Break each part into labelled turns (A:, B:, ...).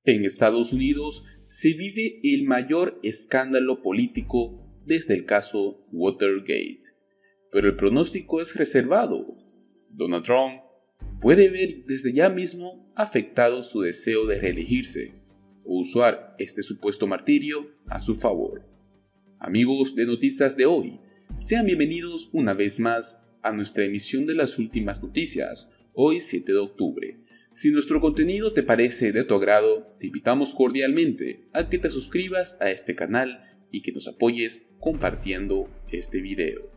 A: En Estados Unidos se vive el mayor escándalo político desde el caso Watergate, pero el pronóstico es reservado. Donald Trump puede ver desde ya mismo afectado su deseo de reelegirse o usar este supuesto martirio a su favor. Amigos de Noticias de hoy, sean bienvenidos una vez más a nuestra emisión de las últimas noticias, hoy 7 de octubre. Si nuestro contenido te parece de tu agrado, te invitamos cordialmente a que te suscribas a este canal y que nos apoyes compartiendo este video.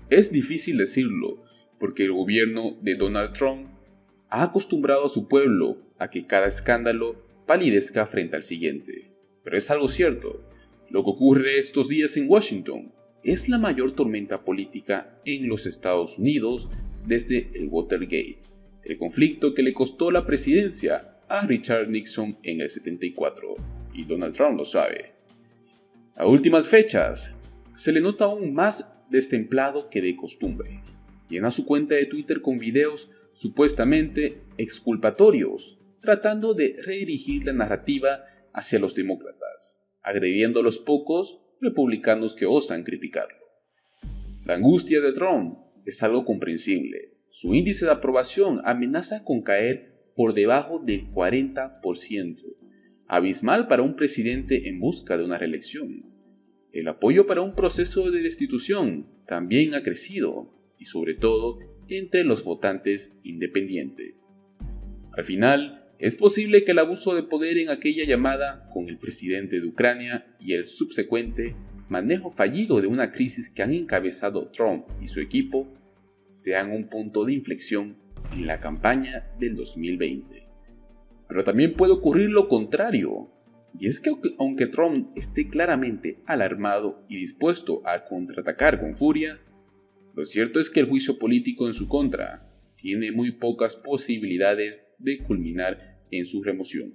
A: Es difícil decirlo, porque el gobierno de Donald Trump ha acostumbrado a su pueblo a que cada escándalo palidezca frente al siguiente. Pero es algo cierto, lo que ocurre estos días en Washington es la mayor tormenta política en los Estados Unidos desde el Watergate, el conflicto que le costó la presidencia a Richard Nixon en el 74, y Donald Trump lo sabe. A últimas fechas, se le nota aún más destemplado que de costumbre. Llena su cuenta de Twitter con videos supuestamente exculpatorios, tratando de redirigir la narrativa hacia los demócratas, agrediendo a los pocos republicanos que osan criticarlo. La angustia de Trump es algo comprensible. Su índice de aprobación amenaza con caer por debajo del 40%, abismal para un presidente en busca de una reelección. El apoyo para un proceso de destitución también ha crecido, y sobre todo entre los votantes independientes. Al final, es posible que el abuso de poder en aquella llamada con el presidente de Ucrania y el subsecuente manejo fallido de una crisis que han encabezado Trump y su equipo sean un punto de inflexión en la campaña del 2020. Pero también puede ocurrir lo contrario, y es que aunque Trump esté claramente alarmado y dispuesto a contraatacar con furia, lo cierto es que el juicio político en su contra tiene muy pocas posibilidades de culminar en su remoción.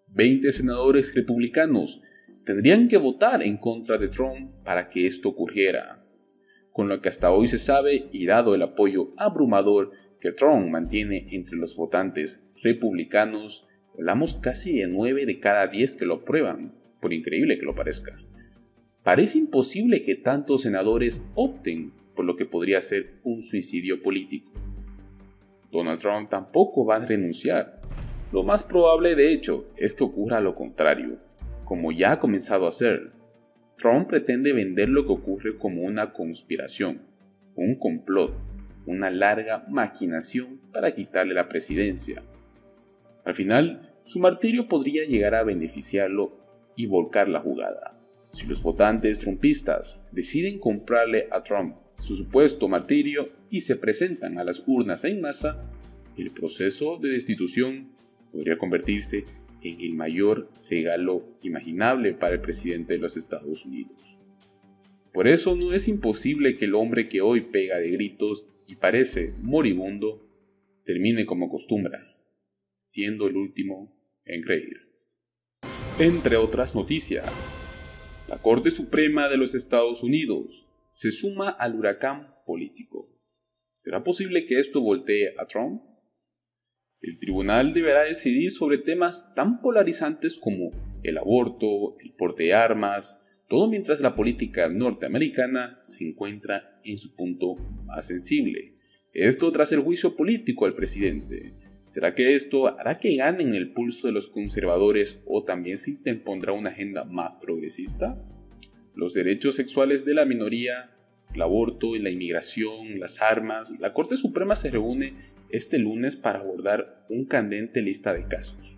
A: 20 senadores republicanos tendrían que votar en contra de Trump para que esto ocurriera, con lo que hasta hoy se sabe y dado el apoyo abrumador que Trump mantiene entre los votantes republicanos, hablamos casi de 9 de cada 10 que lo aprueban, por increíble que lo parezca. Parece imposible que tantos senadores opten por lo que podría ser un suicidio político. Donald Trump tampoco va a renunciar. Lo más probable, de hecho, es que ocurra lo contrario, como ya ha comenzado a hacer. Trump pretende vender lo que ocurre como una conspiración, un complot, una larga maquinación para quitarle la presidencia. Al final, su martirio podría llegar a beneficiarlo y volcar la jugada. Si los votantes trumpistas deciden comprarle a Trump su supuesto martirio y se presentan a las urnas en masa, el proceso de destitución podría convertirse en el mayor regalo imaginable para el presidente de los Estados Unidos. Por eso no es imposible que el hombre que hoy pega de gritos y parece moribundo termine como acostumbra, siendo el último en reír. Entre otras noticias, la Corte Suprema de los Estados Unidos se suma al huracán político. ¿Será posible que esto voltee a Trump? El tribunal deberá decidir sobre temas tan polarizantes como el aborto, el porte de armas, todo mientras la política norteamericana se encuentra en su punto más sensible. Esto tras el juicio político al presidente. ¿Será que esto hará que ganen el pulso de los conservadores o también se interpondrá una agenda más progresista? Los derechos sexuales de la minoría, el aborto, la inmigración, las armas. La Corte Suprema se reúne este lunes para abordar una candente lista de casos.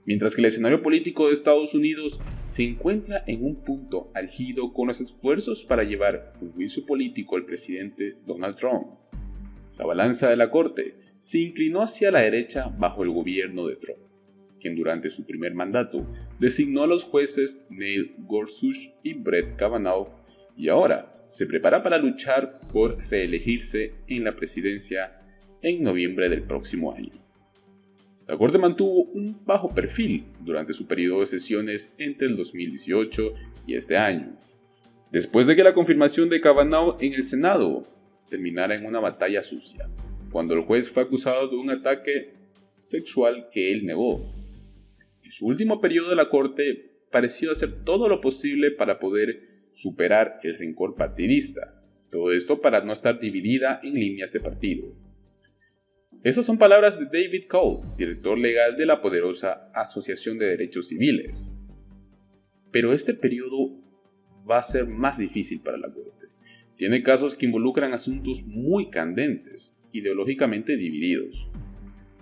A: Mientras que el escenario político de Estados Unidos se encuentra en un punto álgido con los esfuerzos para llevar un juicio político al presidente Donald Trump, la balanza de la Corte se inclinó hacia la derecha bajo el gobierno de Trump, quien durante su primer mandato designó a los jueces Neil Gorsuch y Brett Kavanaugh y ahora se prepara para luchar por reelegirse en la presidencia en noviembre del próximo año. La Corte mantuvo un bajo perfil durante su periodo de sesiones entre el 2018 y este año, después de que la confirmación de Kavanaugh en el Senado terminara en una batalla sucia, cuando el juez fue acusado de un ataque sexual que él negó. En su último periodo la Corte pareció hacer todo lo posible para poder superar el rencor partidista, todo esto para no estar dividida en líneas de partido. Esas son palabras de David Cole, director legal de la poderosa Asociación de Derechos Civiles. Pero este periodo va a ser más difícil para la Corte. Tiene casos que involucran asuntos muy candentes, ideológicamente divididos.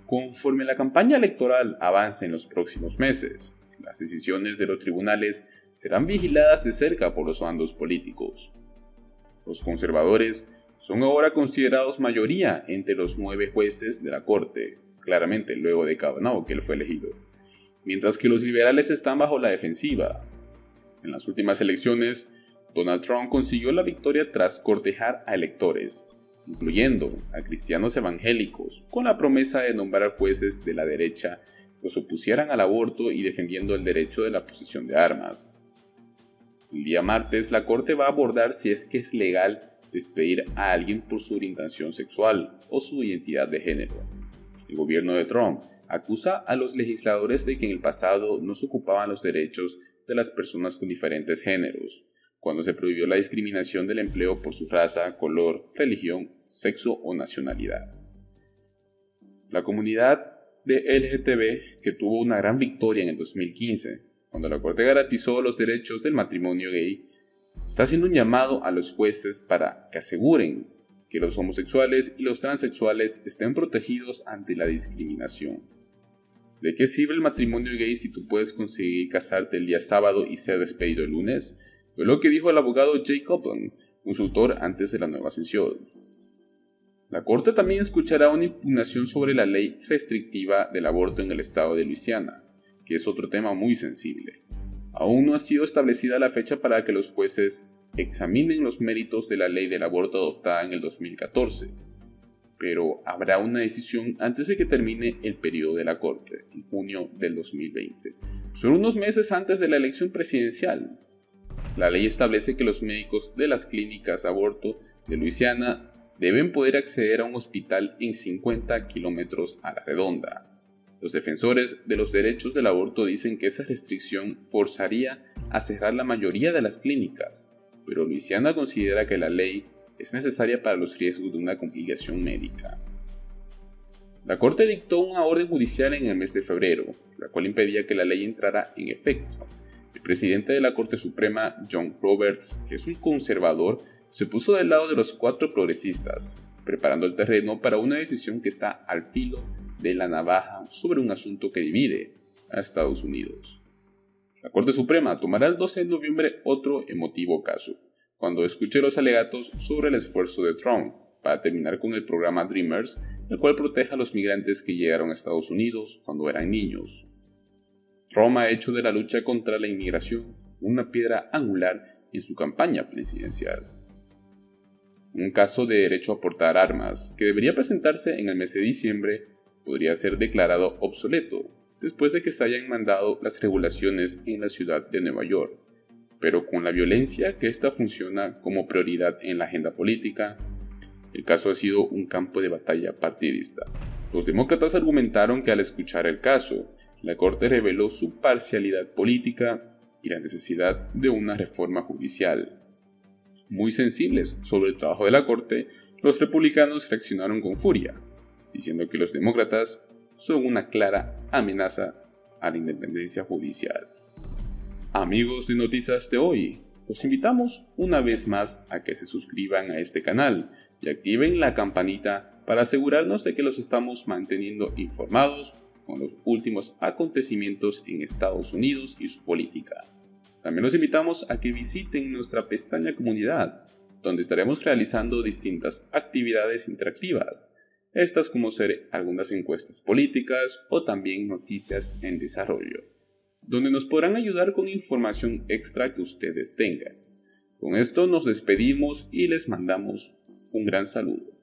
A: Conforme la campaña electoral avance en los próximos meses, las decisiones de los tribunales serán vigiladas de cerca por los bandos políticos. Los conservadores son ahora considerados mayoría entre los 9 jueces de la Corte, claramente luego de Kavanaugh, que él fue elegido, mientras que los liberales están bajo la defensiva. En las últimas elecciones, Donald Trump consiguió la victoria tras cortejar a electores, incluyendo a cristianos evangélicos, con la promesa de nombrar jueces de la derecha que se opusieran al aborto y defendiendo el derecho de la posesión de armas. El día martes, la Corte va a abordar si es que es legal despedir a alguien por su orientación sexual o su identidad de género. El gobierno de Trump acusa a los legisladores de que en el pasado no se ocupaban los derechos de las personas con diferentes géneros, cuando se prohibió la discriminación del empleo por su raza, color, religión, sexo o nacionalidad. La comunidad de LGTB, que tuvo una gran victoria en el 2015, cuando la Corte garantizó los derechos del matrimonio gay, está haciendo un llamado a los jueces para que aseguren que los homosexuales y los transexuales estén protegidos ante la discriminación. ¿De qué sirve el matrimonio gay si tú puedes conseguir casarte el día sábado y ser despedido el lunes? Fue lo que dijo el abogado Jay Copeland, consultor antes de la nueva sesión. La Corte también escuchará una impugnación sobre la ley restrictiva del aborto en el estado de Luisiana, que es otro tema muy sensible. Aún no ha sido establecida la fecha para que los jueces examinen los méritos de la ley del aborto adoptada en el 2014, pero habrá una decisión antes de que termine el periodo de la Corte, en junio del 2020. Son unos meses antes de la elección presidencial. La ley establece que los médicos de las clínicas de aborto de Luisiana deben poder acceder a un hospital en 50 kilómetros a la redonda. Los defensores de los derechos del aborto dicen que esa restricción forzaría a cerrar la mayoría de las clínicas, pero Luisiana considera que la ley es necesaria para los riesgos de una complicación médica. La Corte dictó una orden judicial en el mes de febrero, la cual impedía que la ley entrara en efecto. El presidente de la Corte Suprema, John Roberts, que es un conservador, se puso del lado de los 4 progresistas, preparando el terreno para una decisión que está al filo de la navaja sobre un asunto que divide a Estados Unidos. La Corte Suprema tomará el 12 de noviembre otro emotivo caso, cuando escuche los alegatos sobre el esfuerzo de Trump para terminar con el programa Dreamers, el cual protege a los migrantes que llegaron a Estados Unidos cuando eran niños. Trump ha hecho de la lucha contra la inmigración una piedra angular en su campaña presidencial. Un caso de derecho a portar armas, que debería presentarse en el mes de diciembre, podría ser declarado obsoleto después de que se hayan mandado las regulaciones en la ciudad de Nueva York. Pero con la violencia que ésta funciona como prioridad en la agenda política, el caso ha sido un campo de batalla partidista. Los demócratas argumentaron que al escuchar el caso, la Corte reveló su parcialidad política y la necesidad de una reforma judicial. Muy sensibles sobre el trabajo de la Corte, los republicanos reaccionaron con furia, diciendo que los demócratas son una clara amenaza a la independencia judicial. Amigos de Noticias de Hoy, los invitamos una vez más a que se suscriban a este canal y activen la campanita para asegurarnos de que los estamos manteniendo informados con los últimos acontecimientos en Estados Unidos y su política. También los invitamos a que visiten nuestra pestaña Comunidad, donde estaremos realizando distintas actividades interactivas, estas como ser algunas encuestas políticas o también noticias en desarrollo, donde nos podrán ayudar con información extra que ustedes tengan. Con esto nos despedimos y les mandamos un gran saludo.